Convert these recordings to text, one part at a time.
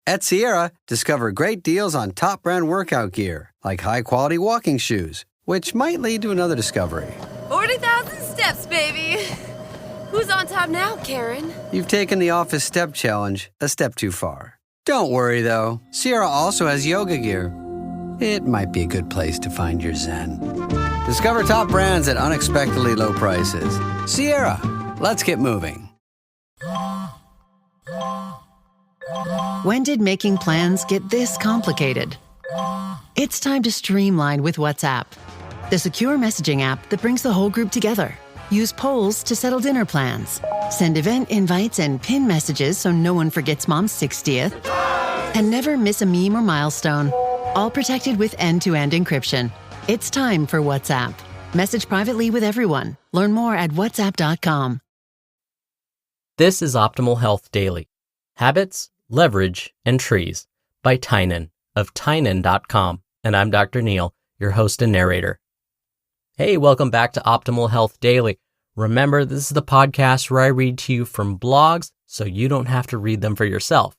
At Sierra, discover great deals on top brand workout gear, like high-quality walking shoes, which might lead to another discovery. 40,000 steps, baby. Who's on top now, Karen? You've taken the office step challenge a step too far. Don't worry, though. Sierra also has yoga gear. It might be a good place to find your zen. Discover top brands at unexpectedly low prices. Sierra, let's get moving. When did making plans get this complicated? It's time to streamline with WhatsApp, the secure messaging app that brings the whole group together. Use polls to settle dinner plans. Send event invites and pin messages so no one forgets Mom's 60th. And never miss a meme or milestone. All protected with end-to-end encryption. It's time for WhatsApp. Message privately with everyone. Learn more at whatsapp.com. This is Optimal Health Daily. Habits, Leverage, and Trees by Tynan of Tynan.com. And I'm Dr. Neil, your host and narrator. Hey, welcome back to Optimal Health Daily. Remember, this is the podcast where I read to you from blogs so you don't have to read them for yourself.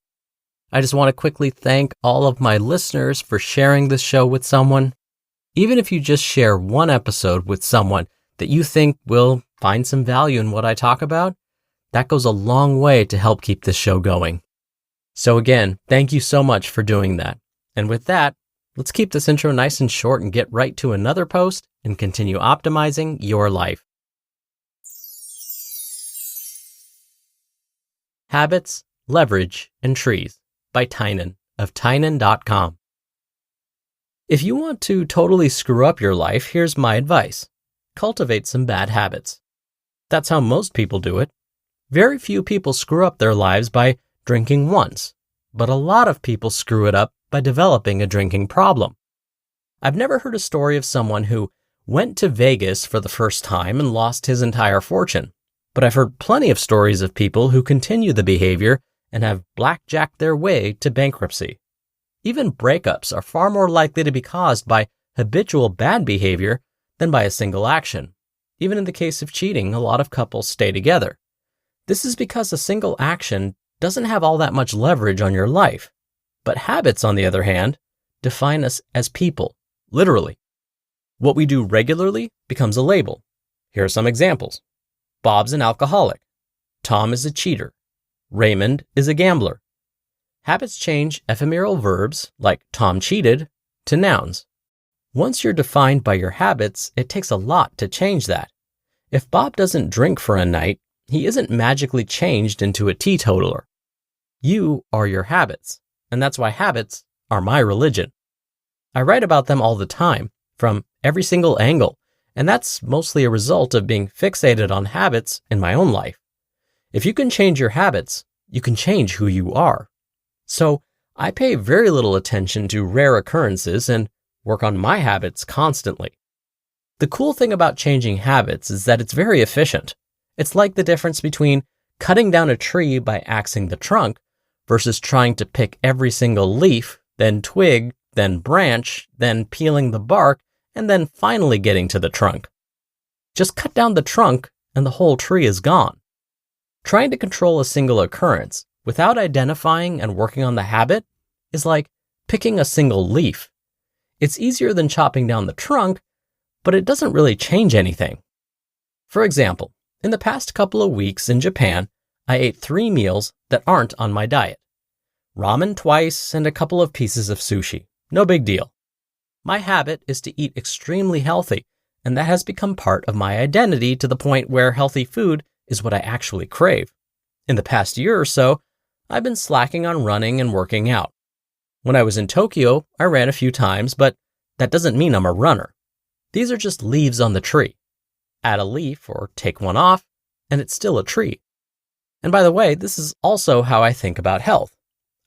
I just want to quickly thank all of my listeners for sharing this show with someone. Even if you just share one episode with someone that you think will find some value in what I talk about, that goes a long way to help keep this show going. So again, thank you so much for doing that. And with that, let's keep this intro nice and short and get right to another post and continue optimizing your life. Habits, Leverage, and Trees by Tynan of Tynan.com. If you want to totally screw up your life, here's my advice. Cultivate some bad habits. That's how most people do it. Very few people screw up their lives by drinking once, but a lot of people screw it up by developing a drinking problem. I've never heard a story of someone who went to Vegas for the first time and lost his entire fortune, but I've heard plenty of stories of people who continue the behavior and have blackjacked their way to bankruptcy. Even breakups are far more likely to be caused by habitual bad behavior than by a single action. Even in the case of cheating, a lot of couples stay together. This is because a single action doesn't have all that much leverage on your life. But habits, on the other hand, define us as people, literally. What we do regularly becomes a label. Here are some examples. Bob's an alcoholic. Tom is a cheater. Raymond is a gambler. Habits change ephemeral verbs, like Tom cheated, to nouns. Once you're defined by your habits, it takes a lot to change that. If Bob doesn't drink for a night, he isn't magically changed into a teetotaler. You are your habits, and that's why habits are my religion. I write about them all the time, from every single angle, and that's mostly a result of being fixated on habits in my own life. If you can change your habits, you can change who you are. So I pay very little attention to rare occurrences and work on my habits constantly. The cool thing about changing habits is that it's very efficient. It's like the difference between cutting down a tree by axing the trunk versus trying to pick every single leaf, then twig, then branch, then peeling the bark, and then finally getting to the trunk. Just cut down the trunk and the whole tree is gone. Trying to control a single occurrence without identifying and working on the habit is like picking a single leaf. It's easier than chopping down the trunk, but it doesn't really change anything. For example, in the past couple of weeks in Japan, I ate 3 meals that aren't on my diet. Ramen twice and a couple of pieces of sushi. No big deal. My habit is to eat extremely healthy, and that has become part of my identity to the point where healthy food is what I actually crave. In the past year or so, I've been slacking on running and working out. When I was in Tokyo, I ran a few times, but that doesn't mean I'm a runner. These are just leaves on the tree. Add a leaf or take one off, and it's still a tree. And by the way, this is also how I think about health.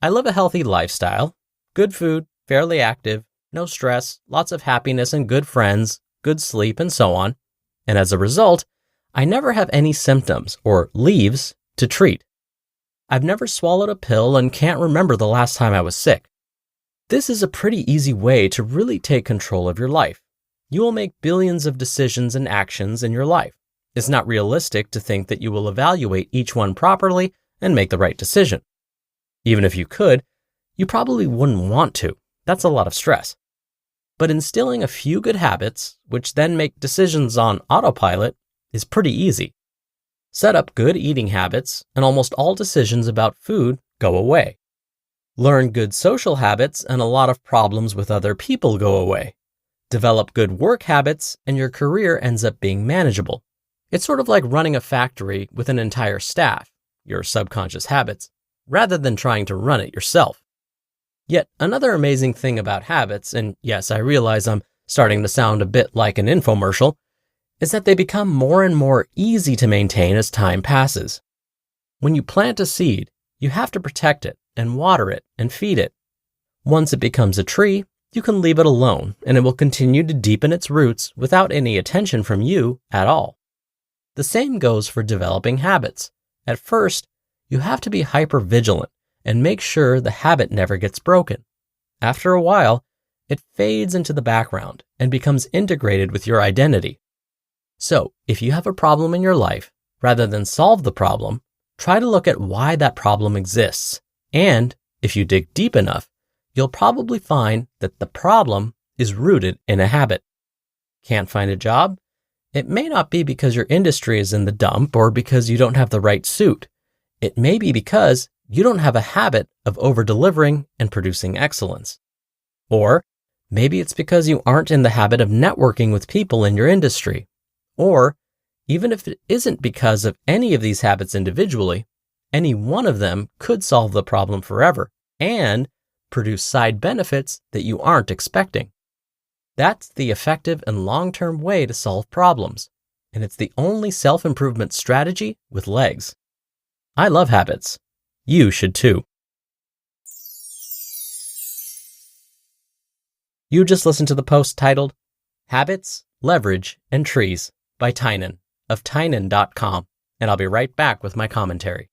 I live a healthy lifestyle, good food, fairly active, no stress, lots of happiness and good friends, good sleep, and so on. And as a result, I never have any symptoms or leaves to treat. I've never swallowed a pill and can't remember the last time I was sick. This is a pretty easy way to really take control of your life. You will make billions of decisions and actions in your life. It's not realistic to think that you will evaluate each one properly and make the right decision. Even if you could, You probably wouldn't want to. That's a lot of stress. But instilling a few good habits, which then make decisions on autopilot, is pretty easy. Set up good eating habits, and almost all decisions about food go away. Learn good social habits, and a lot of problems with other people go away. Develop good work habits, and your career ends up being manageable. It's sort of like running a factory with an entire staff, your subconscious habits, rather than trying to run it yourself. Yet another amazing thing about habits, and yes, I realize I'm starting to sound a bit like an infomercial, is that they become more and more easy to maintain as time passes. When you plant a seed, you have to protect it and water it and feed it. Once it becomes a tree, you can leave it alone and it will continue to deepen its roots without any attention from you at all. The same goes for developing habits. At first, you have to be hypervigilant and make sure the habit never gets broken. After a while, it fades into the background and becomes integrated with your identity. So, if you have a problem in your life, rather than solve the problem, try to look at why that problem exists. And if you dig deep enough, you'll probably find that the problem is rooted in a habit. Can't find a job? It may not be because your industry is in the dump or because you don't have the right suit. It may be because you don't have a habit of over-delivering and producing excellence. Or maybe it's because you aren't in the habit of networking with people in your industry. Or even if it isn't because of any of these habits individually, any one of them could solve the problem forever and produce side benefits that you aren't expecting. That's the effective and long-term way to solve problems, and it's the only self-improvement strategy with legs. I love habits. You should too. You just listened to the post titled Habits, Leverage, and Trees by Tynan of Tynan.com, and I'll be right back with my commentary.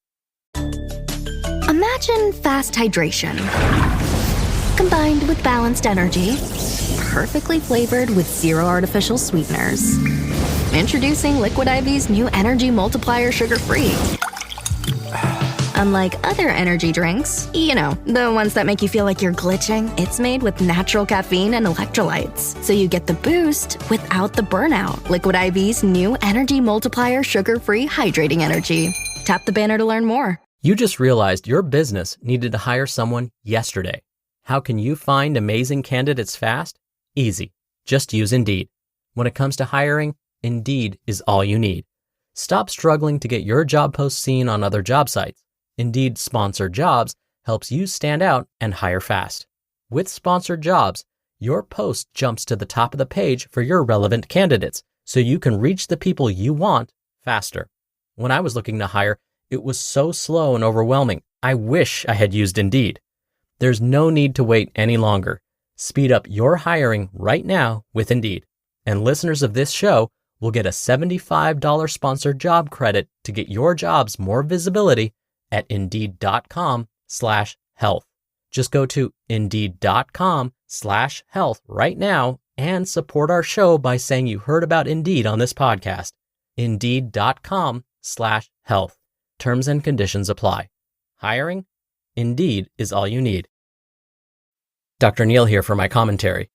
Imagine fast hydration combined with balanced energy, perfectly flavored with zero artificial sweeteners. Introducing Liquid IV's new Energy Multiplier Sugar-Free. Unlike other energy drinks, you know, the ones that make you feel like you're glitching, it's made with natural caffeine and electrolytes, so you get the boost without the burnout. Liquid IV's new Energy Multiplier Sugar-Free Hydrating Energy. Tap the banner to learn more. You just realized your business needed to hire someone yesterday. How can you find amazing candidates fast? Easy. Just use Indeed. When it comes to hiring, Indeed is all you need. Stop struggling to get your job post seen on other job sites. Indeed Sponsored Jobs helps you stand out and hire fast. With Sponsored Jobs, your post jumps to the top of the page for your relevant candidates, so you can reach the people you want faster. When I was looking to hire, it was so slow and overwhelming. I wish I had used Indeed. There's no need to wait any longer. Speed up your hiring right now with Indeed. And listeners of this show will get a $75 sponsored job credit to get your jobs more visibility at Indeed.com/health. Just go to Indeed.com/health right now and support our show by saying you heard about Indeed on this podcast. Indeed.com/health. Terms and conditions apply. Hiring? Indeed is all you need. Dr. Neil here for my commentary.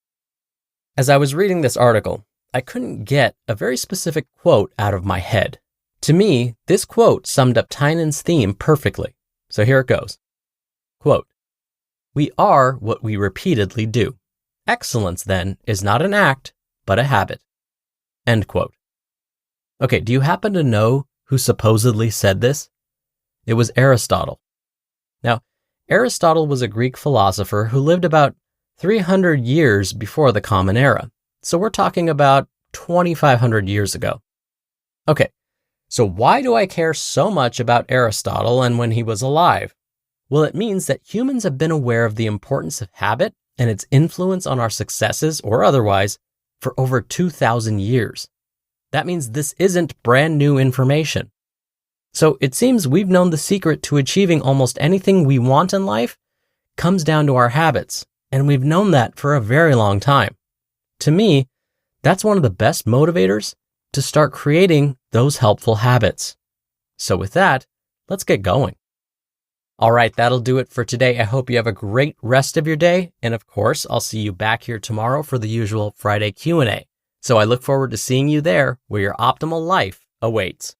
As I was reading this article, I couldn't get a very specific quote out of my head. To me, this quote summed up Tynan's theme perfectly. So here it goes. Quote, "We are what we repeatedly do. Excellence, then, is not an act, but a habit." End quote. Okay, do you happen to know who supposedly said this? It was Aristotle. Now, Aristotle was a Greek philosopher who lived about 300 years before the Common Era. So we're talking about 2,500 years ago. Okay, so why do I care so much about Aristotle and when he was alive? Well, it means that humans have been aware of the importance of habit and its influence on our successes or otherwise for over 2,000 years. That means this isn't brand new information. So it seems we've known the secret to achieving almost anything we want in life comes down to our habits, and we've known that for a very long time. To me, that's one of the best motivators to start creating those helpful habits. So with that, let's get going. All right, that'll do it for today. I hope you have a great rest of your day. And of course, I'll see you back here tomorrow for the usual Friday Q&A. So I look forward to seeing you there where your optimal life awaits.